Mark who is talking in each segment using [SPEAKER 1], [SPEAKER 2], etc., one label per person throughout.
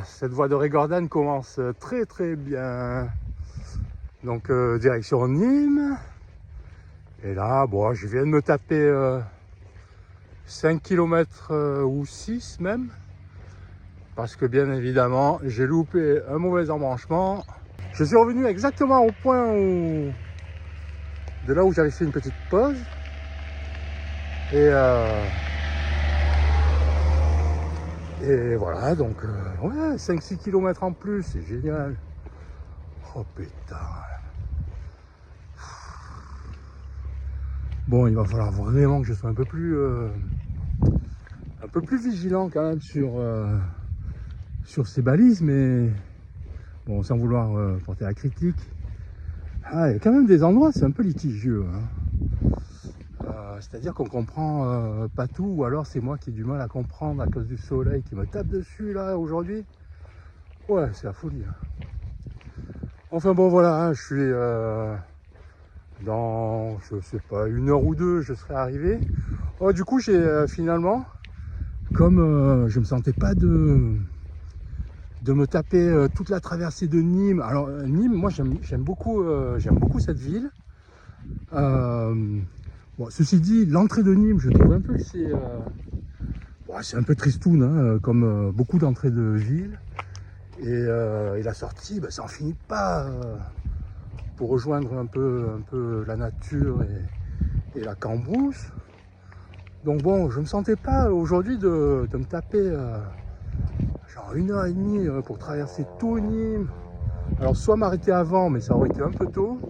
[SPEAKER 1] cette voie de Régordane commence très très bien. Donc direction Nîmes. Et là, bon, je viens de me taper 5 km ou 6 même. Parce que bien évidemment, j'ai loupé un mauvais embranchement. Je suis revenu exactement au point de là où j'avais fait une petite pause. Et voilà, donc ouais, 5-6 km en plus, c'est génial. Oh putain. Bon, il va falloir vraiment que je sois un peu plus vigilant quand même sur ces balises, mais bon, sans vouloir porter la critique. Ah, il y a quand même des endroits, c'est un peu litigieux. Hein. C'est-à-dire qu'on comprend pas tout, ou alors c'est moi qui ai du mal à comprendre à cause du soleil qui me tape dessus là aujourd'hui. Ouais, c'est la folie. Hein. Enfin bon, voilà, hein, je suis dans, je sais pas, 1 heure ou 2, je serai arrivé. Oh, du coup, j'ai finalement, comme je me sentais pas de me taper toute la traversée de Nîmes. Alors Nîmes, moi j'aime beaucoup cette ville. Bon, ceci dit, l'entrée de Nîmes, je trouve un peu que c'est un peu tristoun, hein, comme beaucoup d'entrées de ville. Et la sortie, ça en finit pas pour rejoindre un peu la nature et la cambrousse. Donc bon, je me sentais pas aujourd'hui de me taper genre 1 heure et demie pour traverser tout Nîmes. Alors soit m'arrêter avant, mais ça aurait été un peu tôt,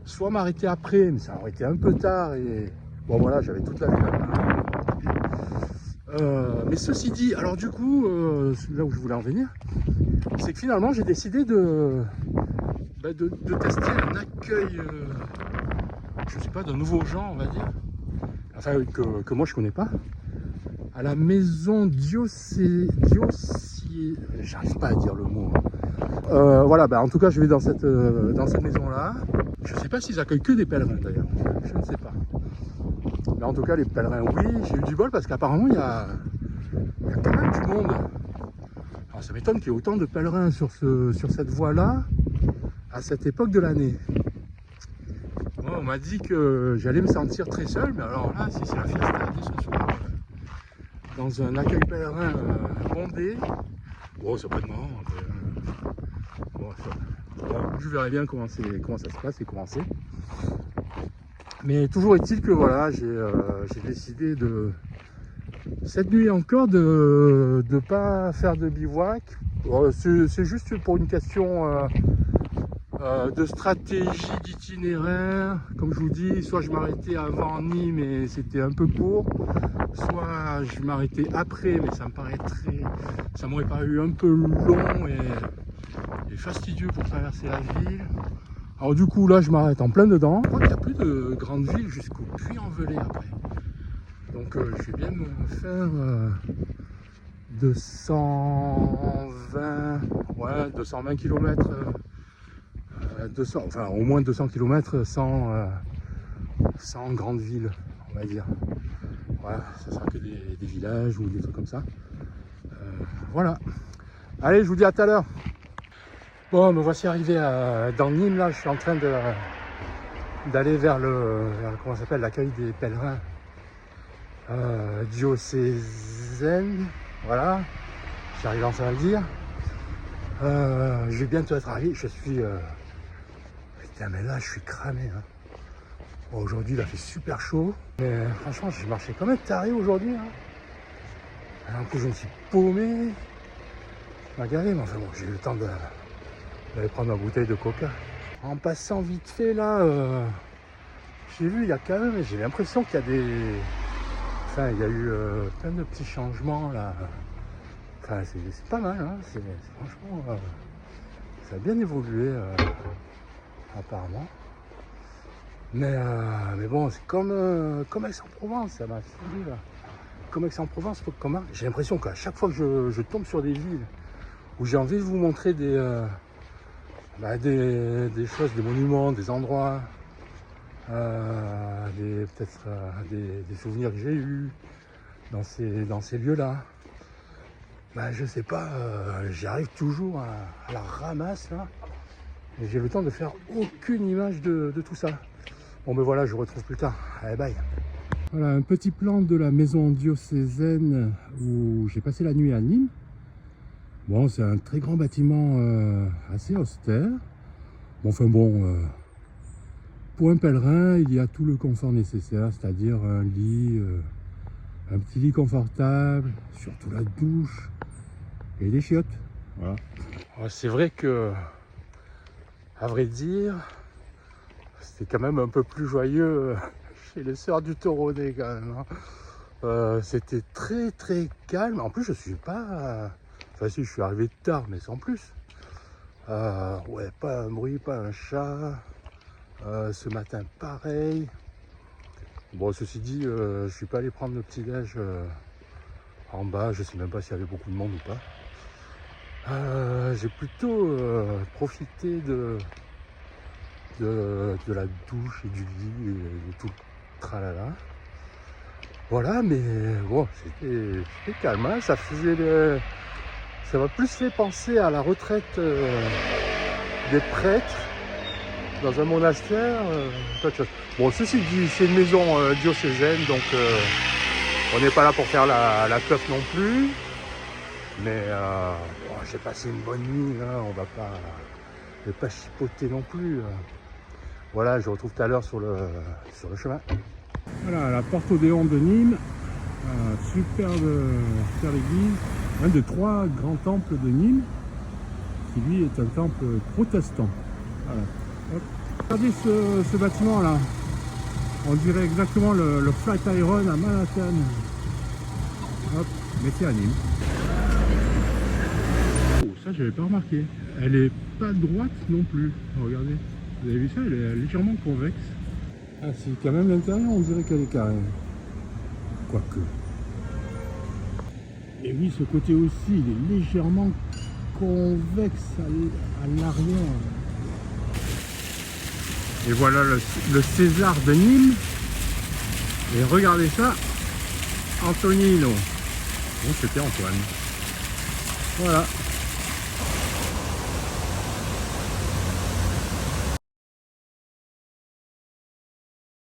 [SPEAKER 1] soit m'arrêter après, mais ça aurait été un peu tard. Et bon voilà, j'avais toute la ville à main. Mais ceci dit, alors du coup, là où je voulais en venir, c'est que finalement j'ai décidé de tester un accueil, je sais pas, d'un nouveau genre, on va dire, enfin que moi je connais pas, à la maison j'arrive pas à dire le mot. Voilà, en tout cas je vais dans cette maison là. Je sais pas s'ils accueillent que des pèlerins d'ailleurs, je ne sais pas. Mais en tout cas les pèlerins, oui, j'ai eu du bol parce qu'apparemment il y a quand même du monde. Alors ça m'étonne qu'il y ait autant de pèlerins sur cette voie là à cette époque de l'année. Bon, on m'a dit que j'allais me sentir très seul, mais alors là, si c'est la fiesta dès ce soir, dans un accueil pèlerin bondé, bon, ça peut être marrant. Bon, je verrai bien comment ça se passe et comment c'est. Mais toujours est-il que voilà, j'ai décidé cette nuit encore de ne pas faire de bivouac. C'est juste pour une question de stratégie d'itinéraire. Comme je vous dis, soit je m'arrêtais avant Nîmes et c'était un peu court, soit je m'arrêtais après, mais ça m'aurait paru un peu long et fastidieux pour traverser la ville. Alors du coup là je m'arrête en plein dedans. Je crois qu'il n'y a plus de grandes villes jusqu'au Puy-en-Velay après. Donc je vais bien me faire 220 km, enfin au moins 200 km sans grande ville, on va dire. Voilà, ça sera que des villages ou des trucs comme ça. Voilà. Allez, je vous dis à tout à l'heure. Bon, me voici arrivé dans Nîmes, là, je suis en train d'aller vers comment ça s'appelle, l'accueil des pèlerins diocésaines, voilà, j'arrive enfin à le dire. Je vais bientôt être arrivé, je suis... putain, mais là, je suis cramé. Hein. Bon, aujourd'hui, il a fait super chaud, mais franchement, j'ai marché comme un taré aujourd'hui. Hein. Un coup, je me suis paumé, m'a gavé, mais enfin bon, j'ai eu le temps d'aller prendre ma bouteille de coca. En passant vite fait là, j'ai vu, il y a quand même, j'ai l'impression qu'il y a enfin, il y a eu plein de petits changements là. Enfin, c'est pas mal, hein. Franchement, ça a bien évolué apparemment. Mais bon, c'est comme Aix-en-Provence, ça m'a saoulé là. Comme Aix-en-Provence, j'ai l'impression qu'à chaque fois que je tombe sur des villes où j'ai envie de vous montrer des choses, des monuments, des endroits, peut-être des souvenirs que j'ai eus dans ces lieux-là. ben, je sais pas, j'arrive toujours à la ramasse là. Et j'ai le temps de faire aucune image de tout ça. Bon ben voilà, je vous retrouve plus tard. Allez, bye. Voilà un petit plan de la maison diocésaine où j'ai passé la nuit à Nîmes. Bon, c'est un très grand bâtiment assez austère. Bon, enfin bon, pour un pèlerin, il y a tout le confort nécessaire, c'est-à-dire un lit, un petit lit confortable, surtout la douche et des chiottes. Voilà. C'est vrai que, à vrai dire, c'était quand même un peu plus joyeux chez les sœurs du Tauronnet quand même. Hein. C'était très très calme. En plus, je suis pas... Enfin si, je suis arrivé tard, mais sans plus. Ouais, pas un bruit, pas un chat. Ce matin, pareil. Bon, ceci dit, je suis pas allé prendre le petit-déj en bas. Je sais même pas s'il y avait beaucoup de monde ou pas. J'ai plutôt profité de la douche et du lit et de tout le tralala. Voilà, mais bon, c'était calme. Hein, ça faisait ça m'a plus fait penser à la retraite des prêtres dans un monastère qu'autre chose. Bon, ceci dit, c'est une maison diocésaine, donc on n'est pas là pour faire la keuf non plus. Mais bon, j'ai passé une bonne nuit, hein, on va pas chipoter non plus. Voilà, je vous retrouve tout à l'heure sur le chemin. Voilà, la Porte Odéon de Nîmes, superbe église, un des 3 grands temples de Nîmes, qui lui est un temple protestant. Voilà. Hop. Regardez ce bâtiment là, on dirait exactement le Flatiron à Manhattan. Hop, mais c'est à Nîmes. Oh, ça j'avais pas remarqué, elle est pas droite non plus, regardez, vous avez vu ça, elle est légèrement convexe. Ah si, quand même l'intérieur on dirait qu'elle est carrée, quoique. Et oui, ce côté aussi, il est légèrement convexe à l'arrière. Et voilà le César de Nîmes. Et regardez ça, Antonino. Bon, c'était Antoine. Voilà.